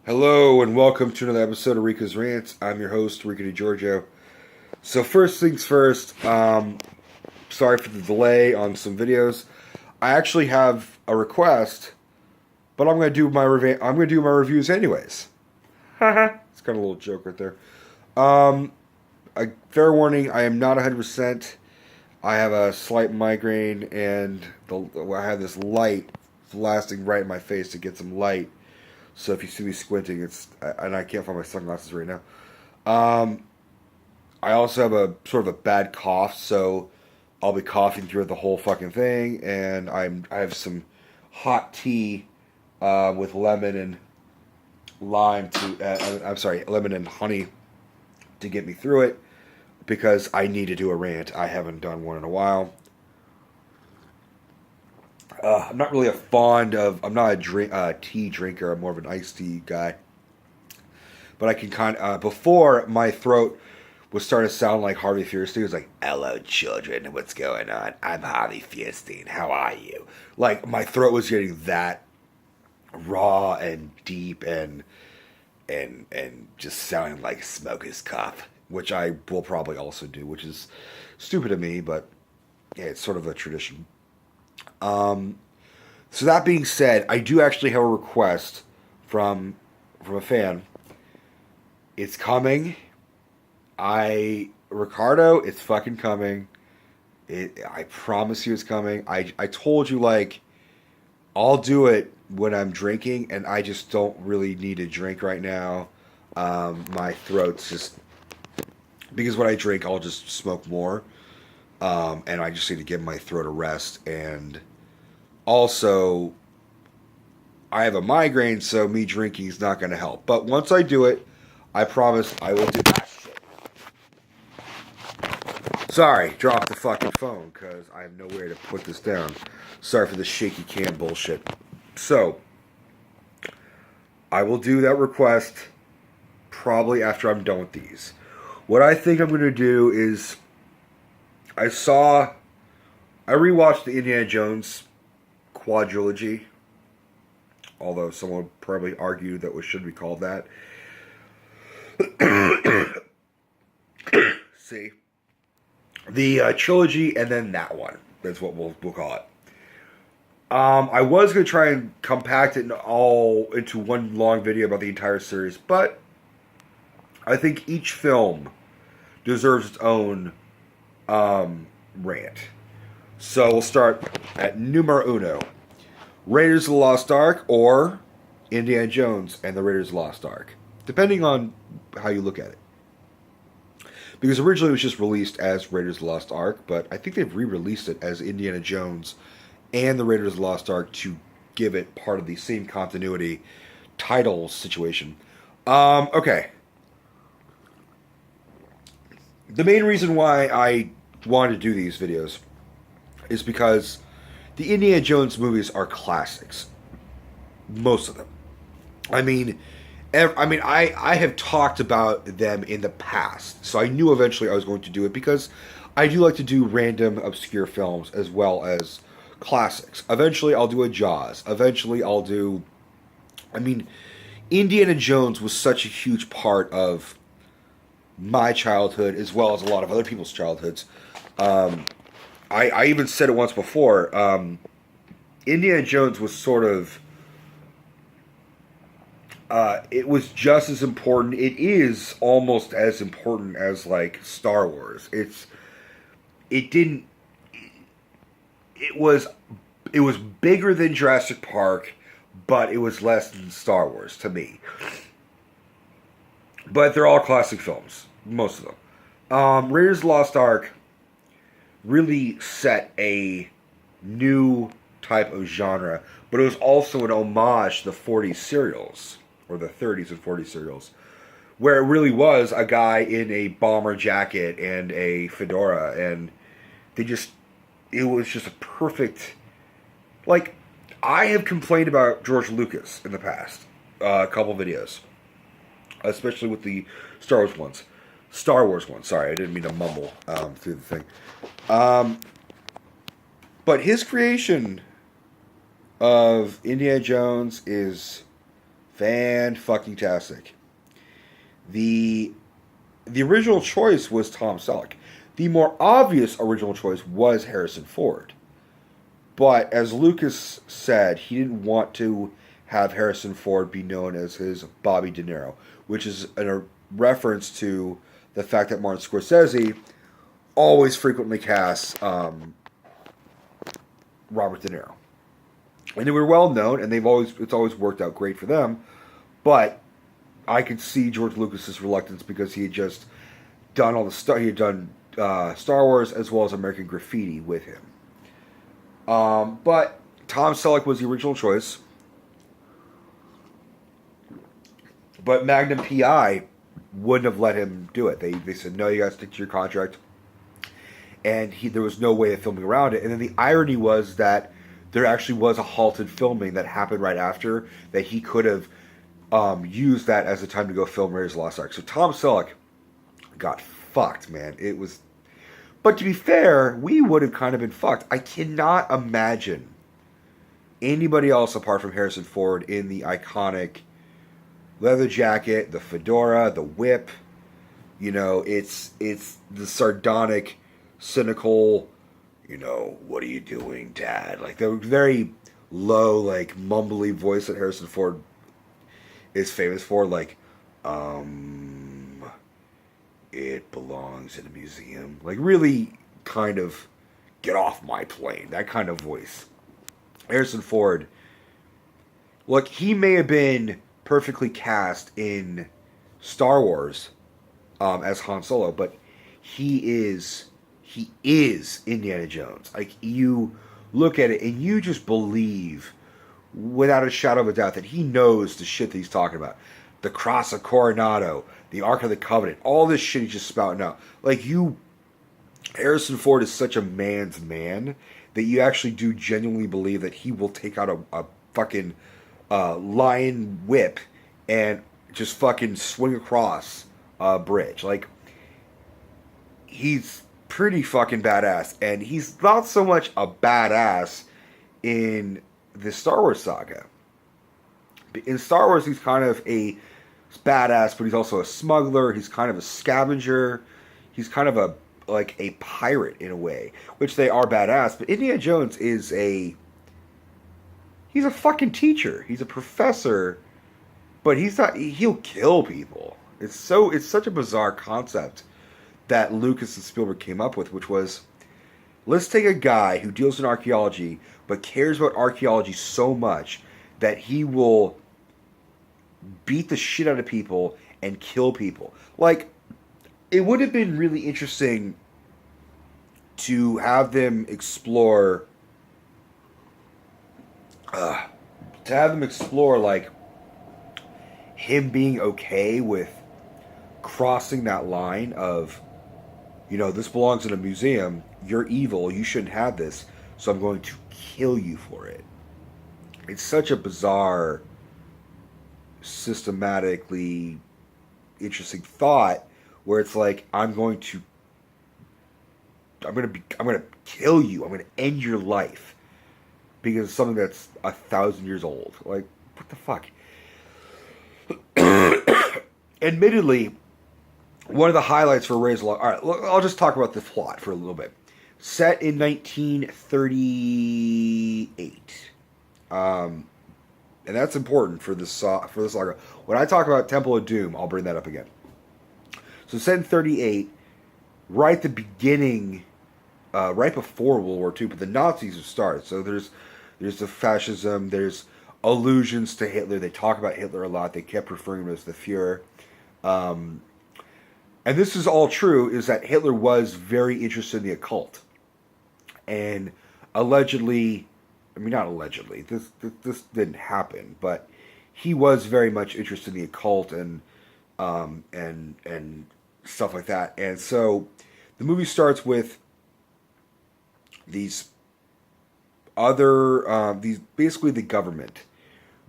Hello and welcome to another episode of Rico'S Rants. I'm your host, Rico DiGiorgio. So first things first, sorry for the delay on some videos. I actually have a request, but I'm gonna do my reviews anyways. It's kind of a little joke right there. Fair warning, I am not 100%. I have a slight migraine, and I have this light blasting right in my face to get some light. So if you see me squinting, and I can't find my sunglasses right now. I also have a sort of a bad cough, so I'll be coughing through the whole fucking thing. And I have some hot tea with lemon and lime lemon and honey to get me through it because I need to do a rant. I haven't done one in a while. I'm not really I'm not a tea drinker. I'm more of an iced tea guy. But I can before my throat was starting to sound like Harvey Fierstein. It was like, "Hello, children. What's going on? I'm Harvey Fierstein. How are you?" Like, my throat was getting that raw and deep and just sounding like smoker's cough, which I will probably also do, which is stupid of me, but yeah, it's sort of a tradition. So that being said, I do actually have a request from a fan. It's coming. Ricardo, it's fucking coming. I promise you it's coming. I told you, like, I'll do it when I'm drinking, and I just don't really need to drink right now. My throat's just, because when I drink, I'll just smoke more. And I just need to give my throat a rest. And also, I have a migraine, so me drinking is not going to help. But once I do it, I promise I will do that shit. Sorry, drop the fucking phone, because I have nowhere to put this down. Sorry for the shaky cam bullshit. So, I will do that request probably after I'm done with these. What I think I'm going to do is, I rewatched the Indiana Jones quadrilogy, although someone would probably argue that it should be called that. See, the trilogy, and then that one. That's what we'll call it. I was gonna try and compact it all into one long video about the entire series, but I think each film deserves its own rant. So we'll start at numero uno. Raiders of the Lost Ark or Indiana Jones and the Raiders of the Lost Ark. Depending on how you look at it. Because originally it was just released as Raiders of the Lost Ark, but I think they've re-released it as Indiana Jones and the Raiders of the Lost Ark to give it part of the same continuity title situation. Okay. The main reason why I wanted to do these videos is because the Indiana Jones movies are classics. Most of them. I have talked about them in the past, so I knew eventually I was going to do it because I do like to do random, obscure films as well as classics. Eventually I'll do a Jaws. Eventually I'll do... Indiana Jones was such a huge part of my childhood as well as a lot of other people's childhoods. I even said it once before. Indiana Jones was sort of... it was just as important. It is almost as important as, like, Star Wars. It was bigger than Jurassic Park, but it was less than Star Wars to me. But they're all classic films, most of them. Raiders of the Lost Ark really set a new type of genre, but it was also an homage to the 40s serials, or the 30s and 40s serials, where it really was a guy in a bomber jacket and a fedora, and it was just a perfect, like, I have complained about George Lucas in the past, a couple videos, especially with the Star Wars ones, sorry, I didn't mean to mumble through the thing. But his creation of Indiana Jones is Fan-fucking-tastic. The original choice was Tom Selleck. The more obvious original choice was Harrison Ford. But as Lucas said, he didn't want to have Harrison Ford be known as his Bobby De Niro, which is a reference to the fact that Martin Scorsese always frequently casts Robert De Niro. And they were well known, and it's always worked out great for them. But I could see George Lucas's reluctance because he had just done all the stuff. He had done Star Wars as well as American Graffiti with him. But Tom Selleck was the original choice. But Magnum PI wouldn't have let him do it. They said, no, you got to stick to your contract. And there was no way of filming around it. And then the irony was that there actually was a halted filming that happened right after that he could have used that as a time to go film Raiders of the Lost Ark. So Tom Selleck got fucked, man. It was... But to be fair, we would have kind of been fucked. I cannot imagine anybody else apart from Harrison Ford in the iconic leather jacket, the fedora, the whip. You know, it's the sardonic, cynical, you know, what are you doing, Dad? Like the very low, like mumbly voice that Harrison Ford is famous for, like, it belongs in a museum. Like, really kind of get off my plane. That kind of voice. Harrison Ford, look, he may have been perfectly cast in Star Wars as Han Solo, but he is Indiana Jones. Like, you look at it and you just believe without a shadow of a doubt that he knows the shit that he's talking about. The Cross of Coronado, the Ark of the Covenant, all this shit he's just spouting out. Like, Harrison Ford is such a man's man that you actually do genuinely believe that he will take out a fucking lion whip and just fucking swing across a bridge. Like, he's pretty fucking badass. And he's not so much a badass in the Star Wars saga. In Star Wars, he's kind of a badass, but he's also a smuggler. He's kind of a scavenger. He's kind of a pirate in a way, which they are badass. But Indiana Jones is he's a fucking teacher. He's a professor, but he's not. He'll kill people. It's such a bizarre concept that Lucas and Spielberg came up with, which was, let's take a guy who deals in archaeology but cares about archaeology so much that he will beat the shit out of people and kill people. Like, it would have been really interesting to have them explore like him being okay with crossing that line of, you know, this belongs in a museum, you're evil, you shouldn't have this, so I'm going to kill you for it. It's such a bizarre, systematically interesting thought where it's like, I'm going to kill you. I'm going to end your life because it's something that's 1,000 years old. Like, what the fuck? Admittedly, one of the highlights for Raiders of the Lost Ark. All right, I'll just talk about the plot for a little bit. Set in 1938. And that's important for this saga. When I talk about Temple of Doom, I'll bring that up again. So set in 38, right at the beginning, right before World War II, but the Nazis have started. So there's the fascism, there's allusions to Hitler. They talk about Hitler a lot. They kept referring to him as the Fuhrer. And this is all true, is that Hitler was very interested in the occult. And allegedly, I mean, not allegedly, this didn't happen, but he was very much interested in the occult and stuff like that. And so the movie starts with these basically the government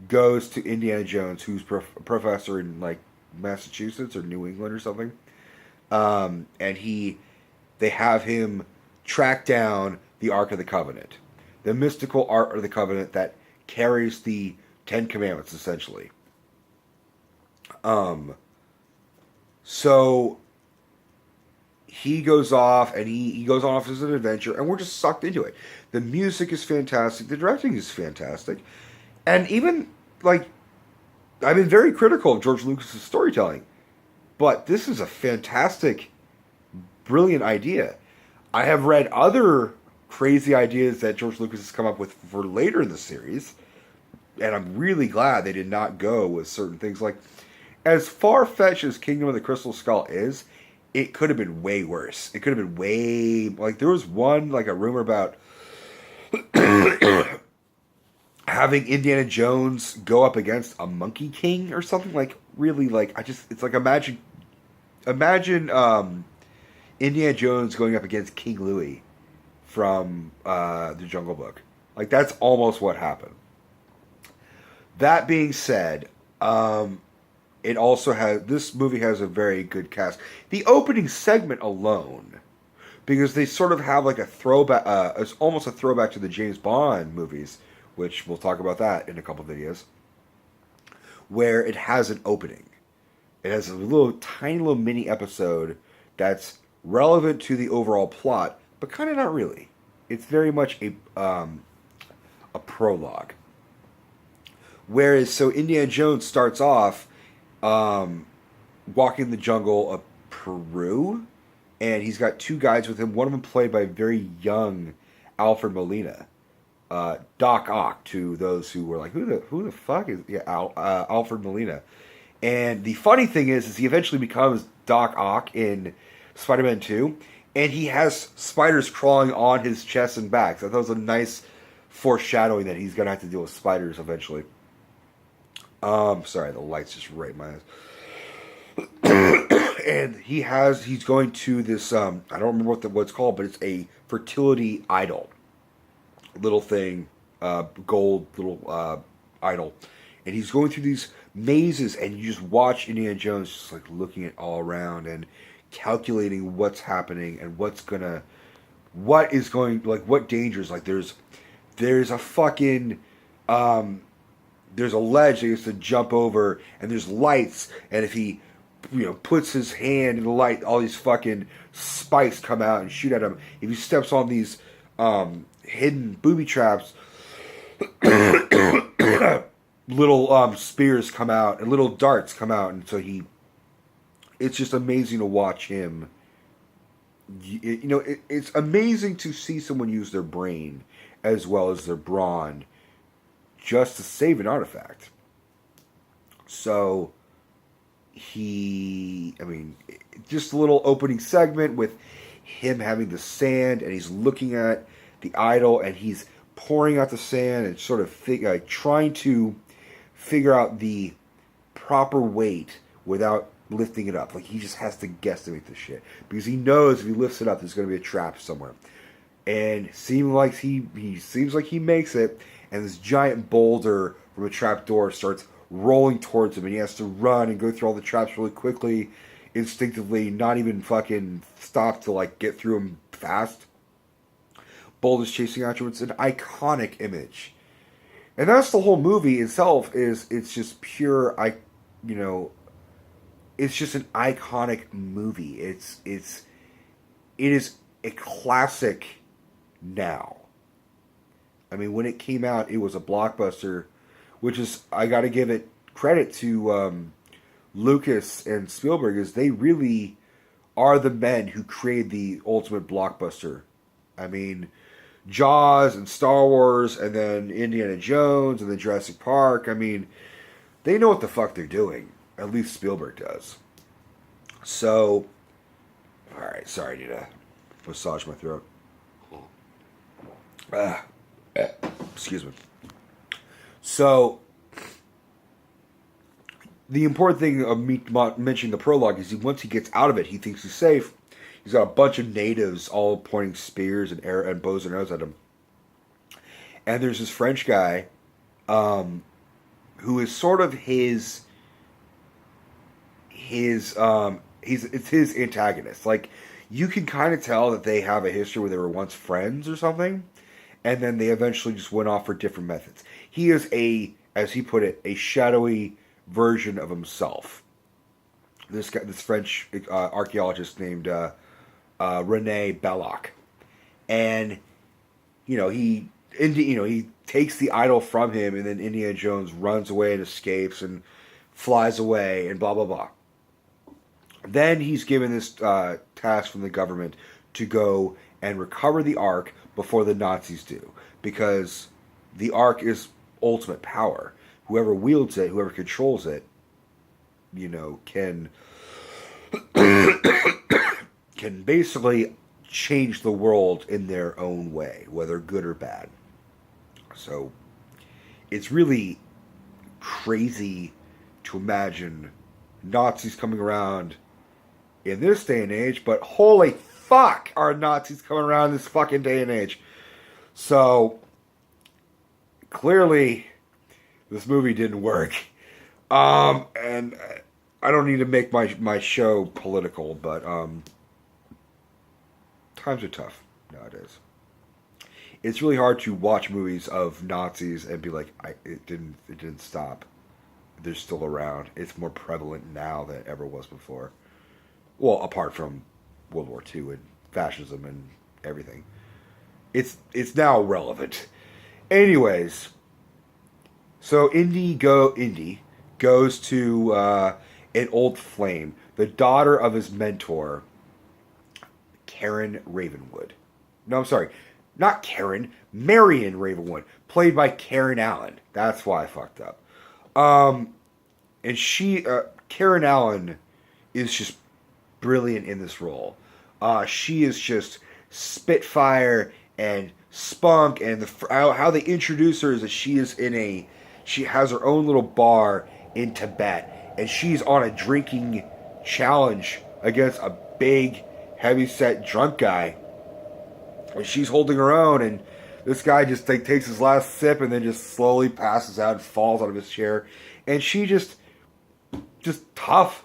goes to Indiana Jones, who's a professor in like Massachusetts or New England or something. And they have him track down the Ark of the Covenant. The mystical Ark of the Covenant that carries the Ten Commandments, essentially. Um, so he goes off and he goes off as an adventure, and we're just sucked into it. The music is fantastic. The directing is fantastic. And even, like, I've been very critical of George Lucas's storytelling, but this is a fantastic, brilliant idea. I have read other crazy ideas that George Lucas has come up with for later in the series, and I'm really glad they did not go with certain things. Like, as far-fetched as Kingdom of the Crystal Skull is, it could have been way worse. It could have been way... Like, there was one, like, a rumor about having Indiana Jones go up against a Monkey King or something. Like, really, like, it's like, imagine Indiana Jones going up against King Louis from the Jungle Book. Like, that's almost what happened. That being said, it also has... This movie has a very good cast. The opening segment alone, because they sort of have like a throwback... it's almost a throwback to the James Bond movies, which we'll talk about that in a couple videos, where it has an opening. It has a little tiny little mini episode that's relevant to the overall plot, but kind of not really. It's very much a prologue. Whereas, so Indiana Jones starts off walking the jungle of Peru, and he's got two guides with him. One of them played by very young Alfred Molina, Doc Ock. To those who were like, who the fuck is Alfred Molina? And the funny thing is he eventually becomes Doc Ock in Spider-Man 2, and he has spiders crawling on his chest and back. So that was a nice foreshadowing that he's gonna have to deal with spiders eventually. Sorry, the light's just right in my eyes. And he's going to this, I don't remember what it's called, but it's a fertility idol. Little thing, gold little idol. And he's going through these mazes, and you just watch Indiana Jones just like looking at all around and calculating what's happening and what dangers. Like there's a fucking, there's a ledge that he has to jump over, and there's lights, and if he, puts his hand in the light, all these fucking spikes come out and shoot at him. If he steps on these hidden booby traps, little spears come out and little darts come out, and so it's just amazing to watch him. It's amazing to see someone use their brain as well as their brawn just to save an artifact. So just a little opening segment with him having the sand, and he's looking at the idol, and he's pouring out the sand and sort of trying to figure out the proper weight without lifting it up. Like, he just has to guesstimate this shit, because he knows if he lifts it up, there's going to be a trap somewhere. And seems like he makes it, and this giant boulder from a trap door starts rolling towards him, and he has to run and go through all the traps really quickly, instinctively, not even fucking stop to like get through them fast. Boulder's chasing after him. It's an iconic image. And that's the whole movie itself. It's just pure, it's just an iconic movie. It is a classic now. I mean, when it came out, it was a blockbuster, which is, I got to give it credit to Lucas and Spielberg, is they really are the men who created the ultimate blockbuster. I mean, Jaws and Star Wars, and then Indiana Jones, and then Jurassic Park. I mean, they know what the fuck they're doing. At least Spielberg does. So, alright, sorry, I need to massage my throat. Excuse me. So, the important thing of me mentioning the prologue is once he gets out of it, he thinks he's safe. He's got a bunch of natives all pointing spears and bows and arrows at him. And there's this French guy who is sort of his antagonist. Like, you can kind of tell that they have a history where they were once friends or something, and then they eventually just went off for different methods. He is as he put it, a shadowy version of himself. This guy, this French archaeologist named Rene Belloc, and he takes the idol from him, and then Indiana Jones runs away and escapes and flies away and blah blah blah. Then he's given this task from the government to go and recover the Ark before the Nazis do, because the Ark is ultimate power. Whoever wields it, whoever controls it, can can basically change the world in their own way, whether good or bad. So it's really crazy to imagine Nazis coming around in this day and age, but holy fuck are Nazis coming around in this fucking day and age. So clearly this movie didn't work. And I don't need to make my show political, but times are tough nowadays. It's really hard to watch movies of Nazis and be like, it didn't stop. They're still around. It's more prevalent now than it ever was before. Well, apart from World War II and fascism and everything, it's now relevant. Anyways, so Indy goes to an old flame, the daughter of his mentor, Karen Ravenwood. No, I'm sorry, not Karen, Marion Ravenwood, played by Karen Allen. That's why I fucked up. And Karen Allen is just brilliant in this role. She is just spitfire and spunk, and how they introduce her is that she has her own little bar in Tibet, and she's on a drinking challenge against a big, heavy-set drunk guy. And she's holding her own, and this guy just takes his last sip and then just slowly passes out and falls out of his chair. And she just tough,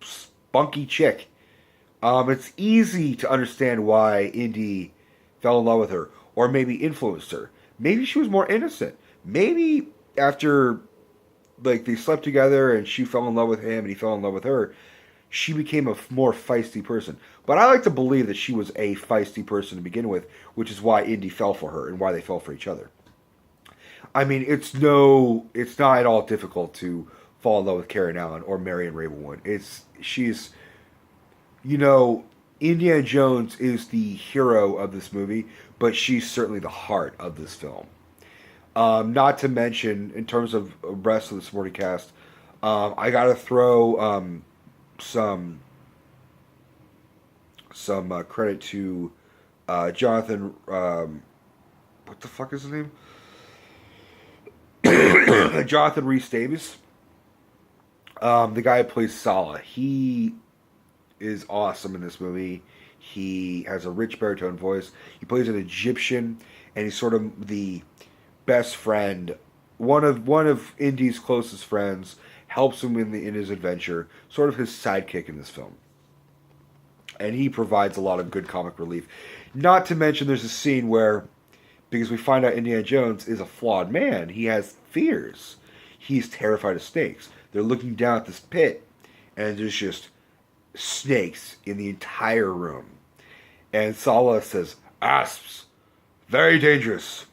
spunky chick. It's easy to understand why Indy fell in love with her, or maybe influenced her. Maybe she was more innocent. Maybe after they slept together and she fell in love with him and he fell in love with her, she became a more feisty person. But I like to believe that she was a feisty person to begin with, which is why Indy fell for her and why they fell for each other. I mean, it's not at all difficult to fall in love with Karen Allen or Marion Ravenwood. Indiana Jones is the hero of this movie, but she's certainly the heart of this film. Not to mention, in terms of the rest of the supporting cast, I gotta throw some credit to Jonathan. What the fuck is his name? Jonathan Rhys Davies. The guy who plays Sala. He is awesome in this movie. He has a rich baritone voice. He plays an Egyptian, and he's sort of the best friend. One of Indy's closest friends, helps him in his adventure. Sort of his sidekick in this film. And he provides a lot of good comic relief. Not to mention there's a scene where, because we find out Indiana Jones is a flawed man, he has fears. He's terrified of snakes. They're looking down at this pit, and there's just snakes in the entire room. And Sala says, "Asps, very dangerous.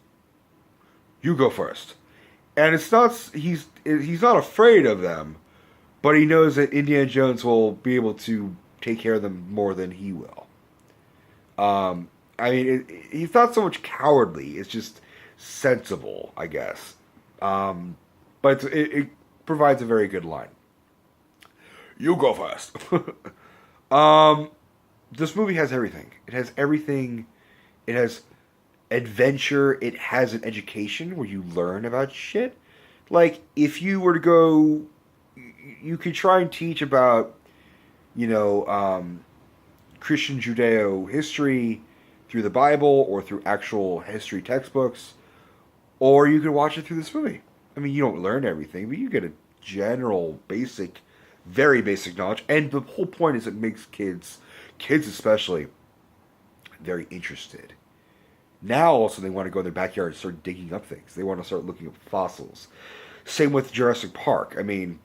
You go first." And it's not he's not afraid of them, but he knows that Indiana Jones will be able to take care of them more than he will. He's not so much cowardly; it's just sensible, I guess. But it provides a very good line. You go first. This movie has everything. It has everything. It has adventure. It has an education where you learn about shit. Like, if you were to go, you could try and teach about, Christian Judeo history through the Bible or through actual history textbooks, or you could watch it through this movie. I mean, you don't learn everything, but you get a general, basic, very basic knowledge. And the whole point is it makes kids especially, very interested. Now, also, they want to go in their backyard and start digging up things. They want to start looking at fossils. Same with Jurassic Park. I mean,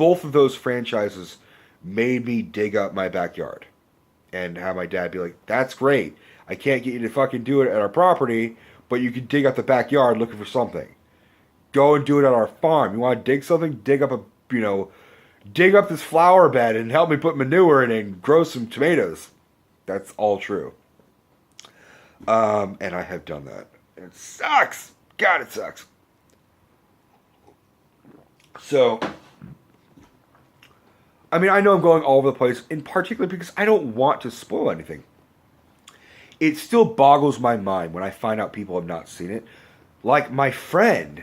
both of those franchises made me dig up my backyard and have my dad be like, "That's great. I can't get you to fucking do it at our property, but you can dig up the backyard looking for something. Go and do it at our farm. You want to dig something? Dig up dig up this flower bed and help me put manure in it and grow some tomatoes." That's all true. And I have done that. It sucks. God, it sucks. So, I mean, I know I'm going all over the place, in particular because I don't want to spoil anything. It still boggles my mind when I find out people have not seen it. Like my friend,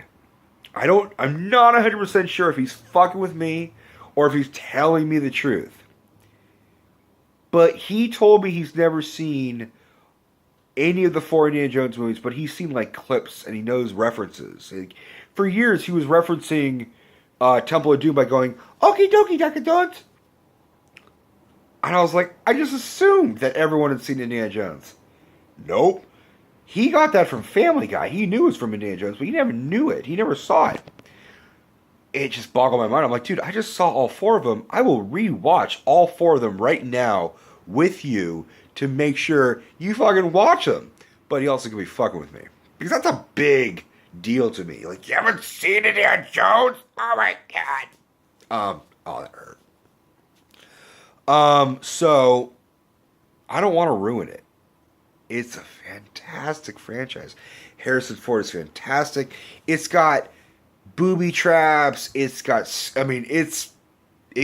I'm not 100% sure if he's fucking with me or if he's telling me the truth. But he told me he's never seen any of the 4 Indiana Jones movies, but he's seen like clips and he knows references. Like, for years he was referencing Temple of Doom by going, "Okie dokie, Dunkin' Donuts." And I was like, I just assumed that everyone had seen Indiana Jones. Nope. He got that from Family Guy. He knew it was from Indiana Jones, but he never knew it. He never saw it. It just boggled my mind. I'm like, dude, I just saw all 4 of them. I will rewatch all 4 of them right now with you to make sure you fucking watch them. But he also could be fucking with me. Because that's a big deal to me. Like, you haven't seen Indiana Jones? Oh my god. Oh, that hurt. So, I don't want to ruin it. It's a fantastic franchise. Harrison Ford is fantastic. It's got booby traps. It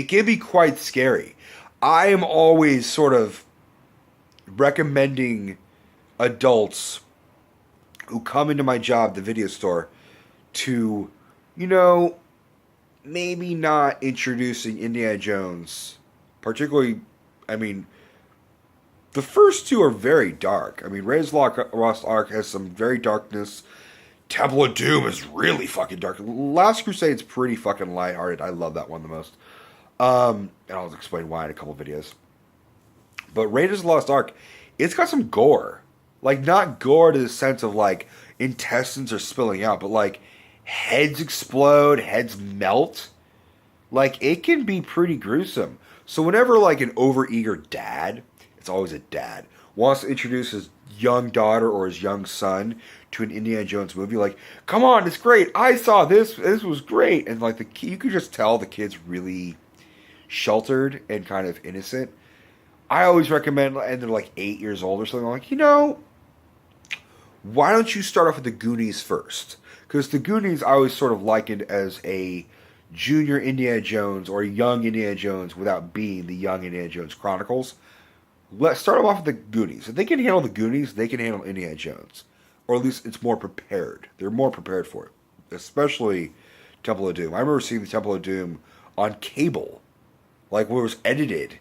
can be quite scary. I am always sort of recommending adults who come into my job, the video store, to, maybe not introducing Indiana Jones. Particularly, the first 2 are very dark. Raiders of the Lost Ark has some very darkness. Temple of Doom is really fucking dark. Last Crusade's pretty fucking lighthearted. I love that one the most. And I'll explain why in a couple videos. But Raiders of the Lost Ark, it's got some gore. Like, not gore to the sense of, like, intestines are spilling out, but, like, heads explode, heads melt. Like, it can be pretty gruesome. So whenever, like, an overeager dad, it's always a dad, wants to introduce his young daughter or his young son to an Indiana Jones movie, like, come on, it's great, I saw this was great. And, like, you could just tell the kid's really sheltered and kind of innocent. I always recommend, and they're like 8 years old or something, I'm like, why don't you start off with the Goonies first? Because the Goonies I always sort of likened as a junior Indiana Jones or a young Indiana Jones without being the young Indiana Jones Chronicles. Let's start them off with the Goonies. If they can handle the Goonies, they can handle Indiana Jones. Or at least it's more prepared. They're more prepared for it. Especially Temple of Doom. I remember seeing the Temple of Doom on cable. Like, where it was edited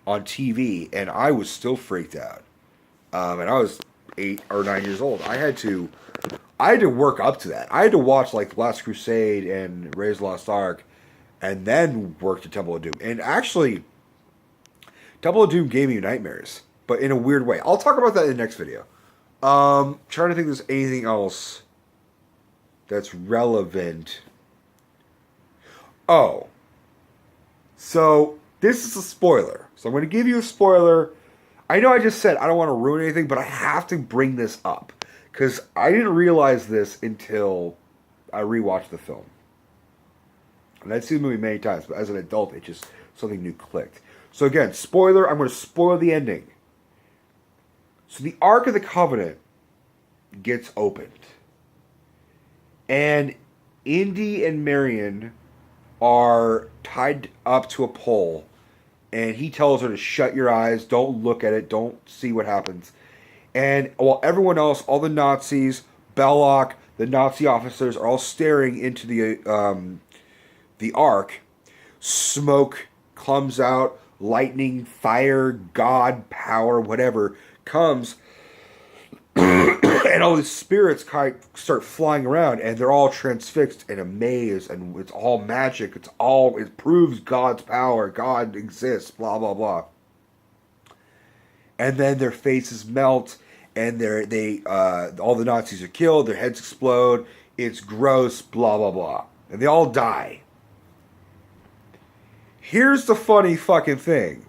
on TV, and I was still freaked out. And I was 8 or 9 years old. I had to work up to that. I had to watch, like, Last Crusade and Raiders of the Lost Ark, and then work to Temple of Doom. And actually, Temple of Doom gave me nightmares, but in a weird way. I'll talk about that in the next video. Trying to think if there's anything else that's relevant. Oh. So, this is a spoiler. So I'm going to give you a spoiler. I know I just said I don't want to ruin anything, but I have to bring this up. Because I didn't realize this until I rewatched the film. And I'd seen the movie many times, but as an adult, something new clicked. So again, spoiler, I'm going to spoil the ending. So the Ark of the Covenant gets opened. And Indy and Marion are tied up to a pole. And he tells her to shut your eyes, don't look at it, don't see what happens. And while everyone else, all the Nazis, Belloc, the Nazi officers are all staring into the Ark, smoke comes out, lightning, fire, God, power, whatever, comes, and all these spirits kind of start flying around, and they're all transfixed and amazed, and it's all magic, it proves God's power, God exists, blah, blah, blah. And then their faces melt, and all the Nazis are killed, their heads explode, it's gross, blah, blah, blah. And they all die. Here's the funny fucking thing.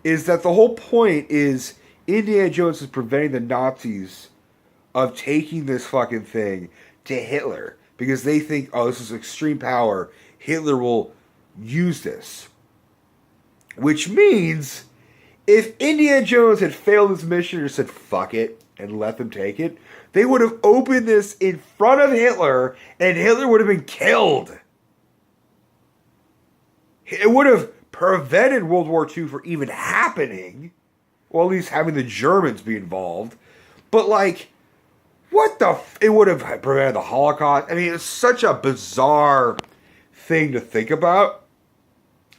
Is that the whole point is Indiana Jones is preventing the Nazis of taking this fucking thing to Hitler. Because they think, oh, this is extreme power. Hitler will use this. Which means, if Indiana Jones had failed his mission or said, fuck it, and let them take it, they would have opened this in front of Hitler, and Hitler would have been killed. It would have prevented World War II from even happening. Well, at least having the Germans be involved. But, like, what the... It would have prevented the Holocaust. I mean, it's such a bizarre thing to think about.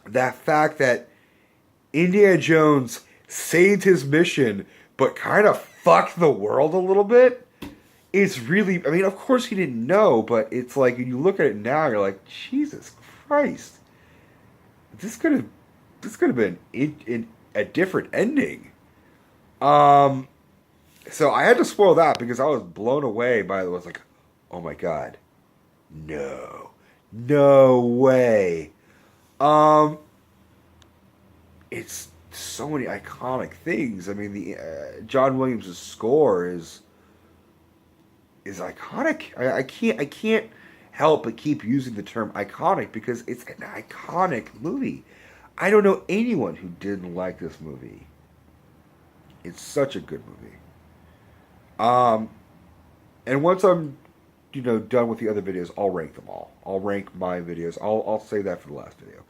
That fact that Indiana Jones saved his mission, but kind of fucked the world a little bit. It's really... I mean, of course he didn't know, but it's like, when you look at it now, you're like, Jesus Christ. This could have been in a different ending. So I had to spoil that because I was blown away by it. I was like, oh my God. No way. It's so many iconic things. I mean, the John Williams' score is iconic. I can't help but keep using the term iconic because it's an iconic movie. I don't know anyone who didn't like this movie. It's such a good movie. And once I'm, done with the other videos, I'll rank them all. I'll rank my videos. I'll save that for the last video.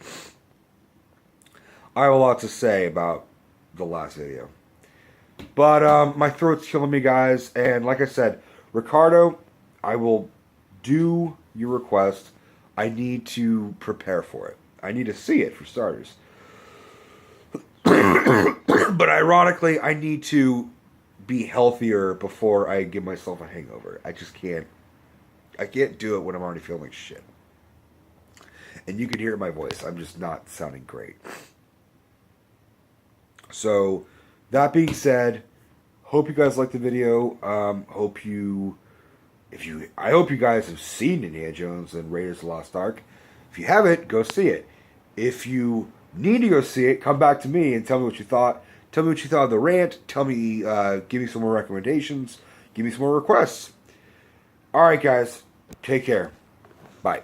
I have a lot to say about the last video. But my throat's killing me, guys. And like I said, Ricardo, I will do your request. I need to prepare for it. I need to see it, for starters. But ironically, I need to be healthier before I give myself a hangover. I just can't. I can't do it when I'm already feeling like shit. And you can hear it in my voice. I'm just not sounding great. So, that being said, hope you guys liked the video. I hope you guys have seen Indiana Jones and Raiders of the Lost Ark. If you haven't, go see it. If you need to go see it, come back to me and tell me what you thought. Tell me what you thought of the rant. Tell me, give me some more recommendations. Give me some more requests. Alright, guys. Take care. Bye.